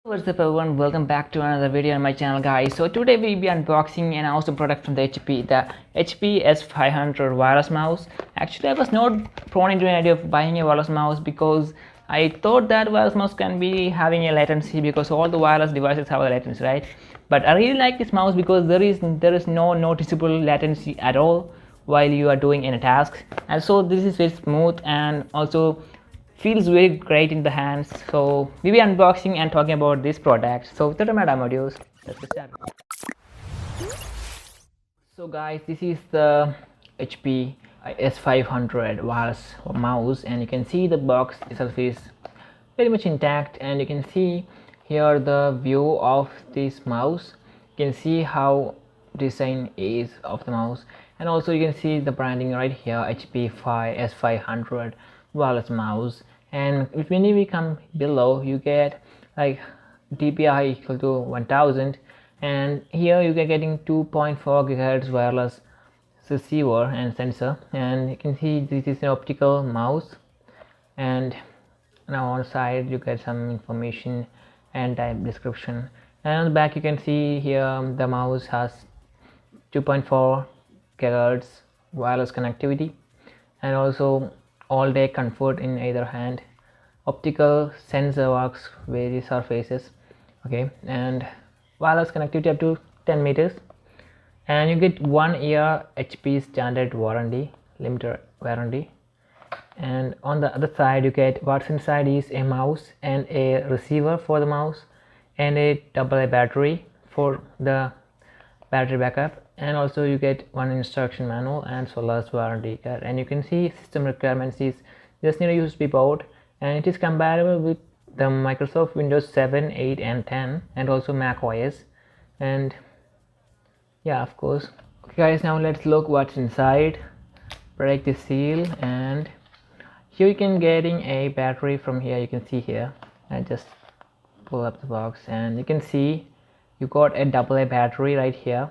What's up everyone, welcome back to another video on my channel guys. So today we'll be unboxing an awesome product from the HP S500 wireless mouse. Actually I was not prone into an idea of buying a wireless mouse because I thought that wireless mouse can be having a latency because all the wireless devices have a latency, right? But I really like this mouse because there is no noticeable latency at all while you are doing any task, and so this is very smooth and also feels very great in the hands. So we'll be unboxing and talking about this product. So without my audios, let's get started. So guys, this is the HP S500 wireless mouse, and you can see the box itself is very much intact, and you can see here the view of this mouse. You can see how design is of the mouse, and also you can see the branding right here, HP S500 wireless mouse. And when we come below, you get like DPI equal to 1000, and here you get getting 2.4 GHz wireless receiver and sensor, and you can see this is an optical mouse. And now on the side you get some information and type description, and on the back you can see here the mouse has 2.4 GHz wireless connectivity, and also all day comfort in either hand. Optical sensor works various surfaces, okay, and wireless connectivity up to 10 meters, and you get 1 year HP standard warranty, limited warranty. And on the other side you get what's inside is a mouse and a receiver for the mouse, and a AA battery for the battery backup, and also you get one instruction manual and so last warranty card. And you can see system requirements is just need a USB port, and it is compatible with the Microsoft Windows 7, 8 and 10, and also Mac OS. And yeah, of course. Okay guys, now let's look what's inside. Break the seal, and here you can getting a battery from here. You can see here, and just pull up the box, and you can see you got a AA battery right here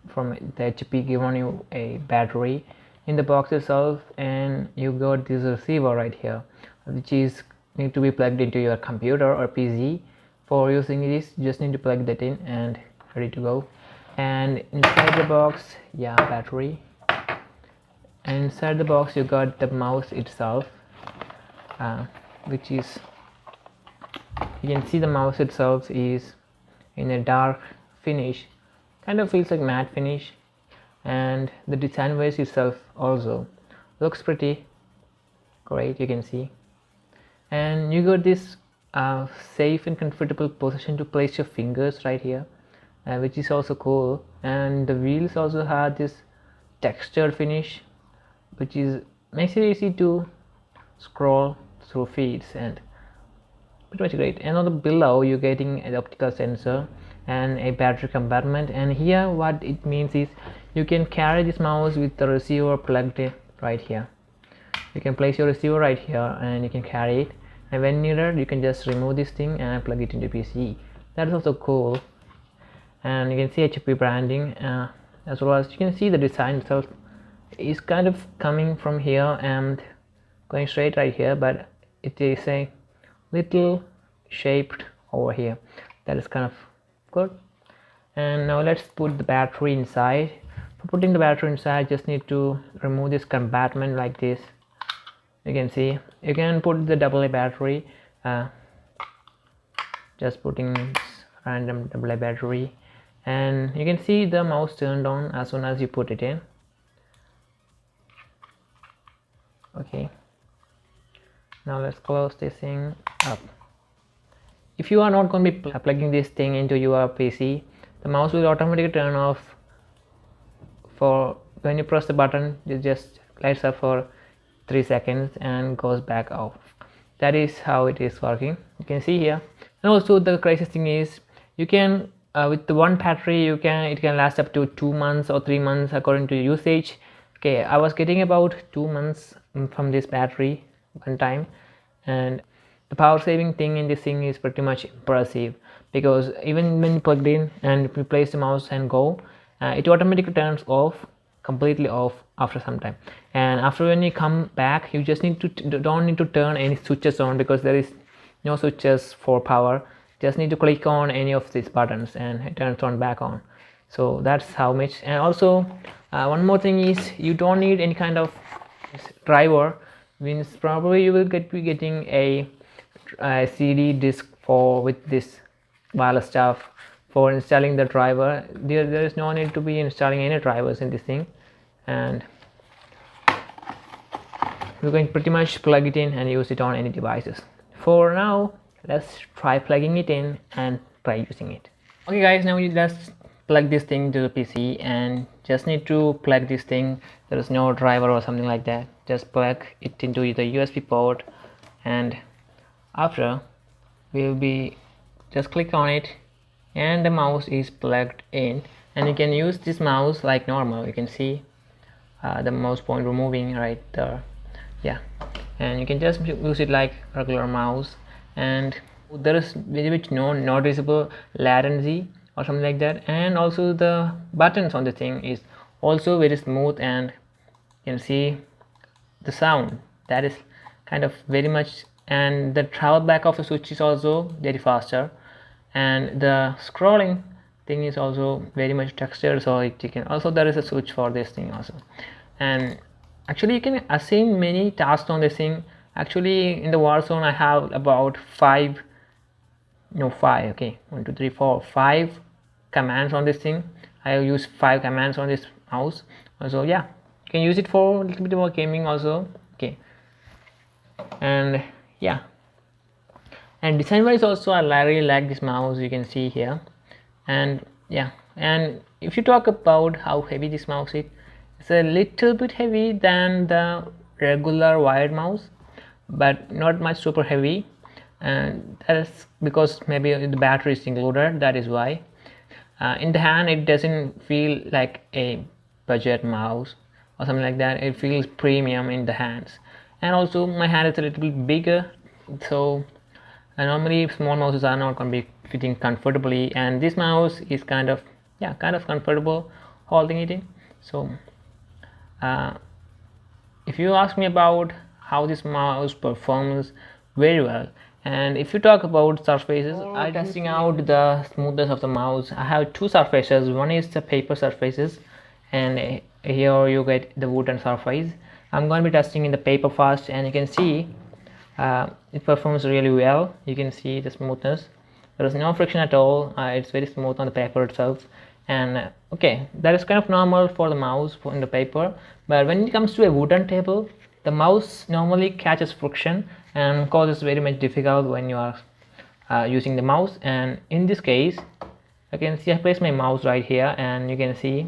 from the HP given you a battery in the box itself, and you got this receiver right here which is need to be plugged into your computer or PC. For using this, just need to plug that in and ready to go. And inside the box, yeah, battery, and inside the box you got the mouse itself, which is, you can see the mouse itself is in a dark finish, kind of feels like matte finish, and the design wise itself also looks pretty great, you can see. And you got this safe and comfortable position to place your fingers right here, which is also cool. And the wheels also have this textured finish which is makes it easy to scroll through feeds, and pretty much great. And on the below you're getting an optical sensor and a battery compartment, and here what it means is you can carry this mouse with the receiver plugged in right here. You can place your receiver right here and you can carry it, and when needed you can just remove this thing and plug it into PC. That is also cool. And you can see HP branding, as well as you can see the design itself is kind of coming from here and going straight right here, but it is a little shaped over here. That is kind of good. And now let's put the battery inside. For putting the battery inside, just need to remove this compartment like this. You can see you can put the AA battery, just putting this random AA battery, and you can see the mouse turned on as soon as you put it in. Okay, now let's close this thing up. If you are not going to be plugging this thing into your PC, the mouse will automatically turn off. For when you press the button, it just lights up for 3 seconds and goes back off. That is how it is working, you can see here. And also the craziest thing is you can with the one battery it can last up to 2 months or 3 months according to usage. Okay, I was getting about 2 months from this battery one time, and the power saving thing in this thing is pretty much impressive, because even when you plugged in and you place the mouse and go, it automatically turns off, completely off after some time. And after when you come back, you just don't need to turn any switches on, because there is no switches for power. just need to click on any of these buttons and it turns on back on. So that's how much. And also one more thing is, you don't need any kind of driver. Means probably you will be getting a CD disc for with this wireless stuff for installing the driver. There is no need to be installing any drivers in this thing, and we're going to pretty much plug it in and use it on any devices. For now, let's try plugging it in and try using it. Okay guys, now you just plug this thing to the PC and just need to plug this thing. There is no driver or something like that. Just plug it into the USB port, and after we'll be just click on it and the mouse is plugged in, and you can use this mouse like normal. You can see the mouse pointer moving right there. Yeah, and you can just use it like regular mouse, and there is very much no noticeable latency or something like that. And also the buttons on the thing is also very smooth, and you can see the sound that is kind of very much, and the travel back of the switch is also very faster, and the scrolling thing is also very much textured. So you can also, there is a switch for this thing also, and actually you can assign many tasks on this thing. Actually in the Warzone I have about 5 commands on this thing. I use 5 commands on this mouse. So yeah, you can use it for a little bit more gaming also. Okay, and yeah, and design wise also I really like this mouse, you can see here. And yeah, and if you talk about how heavy this mouse is, it's a little bit heavy than the regular wired mouse, but not much super heavy, and that is because maybe the battery is included, that is why. In the hand it doesn't feel like a budget mouse or something like that. It feels premium in the hands, and also my hand is a little bit bigger, so normally small mouses are not going to be fitting comfortably, and this mouse is kind of comfortable holding it in. So if you ask me about how this mouse performs, very well. And if you talk about surfaces, I'm testing out the smoothness of the mouse. I have 2 surfaces. One is the paper surfaces, and here you get the wooden surface. I'm going to be testing in the paper first, and you can see it performs really well. You can see the smoothness. There is no friction at all. It's very smooth on the paper itself. And okay, that is kind of normal for the mouse in the paper, but when it comes to a wooden table, the mouse normally catches friction and causes very much difficult when you are using the mouse. And in this case, you can see I place my mouse right here, and you can see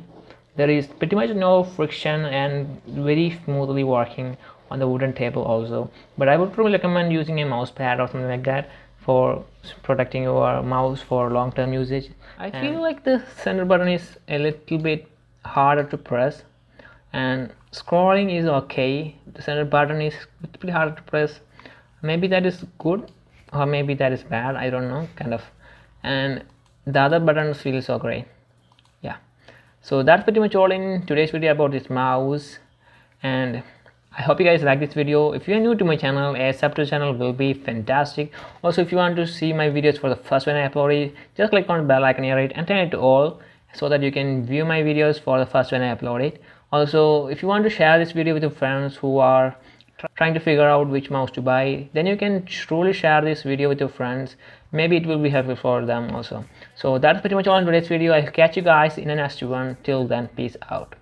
there is pretty much no friction and very smoothly working on the wooden table also. But I would probably recommend using a mouse pad or something like that for protecting your mouse for long-term usage. I feel like the center button is a little bit harder to press, and scrolling is okay. The center button is a little bit harder to press. Maybe that is good or maybe that is bad, I don't know, kind of. And the other buttons feel so great. Yeah, so that's pretty much all in today's video about this mouse, and I hope you guys like this video. If you are new to my channel, a sub to the channel will be fantastic. Also, if you want to see my videos for the first when I upload it, just click on the bell icon near it and turn it to all, so that you can view my videos for the first when I upload it. Also, if you want to share this video with your friends who are trying to figure out which mouse to buy, then you can truly share this video with your friends. Maybe it will be helpful for them also. So that's pretty much all in today's video. I'll catch you guys in the next one. Till then, peace out.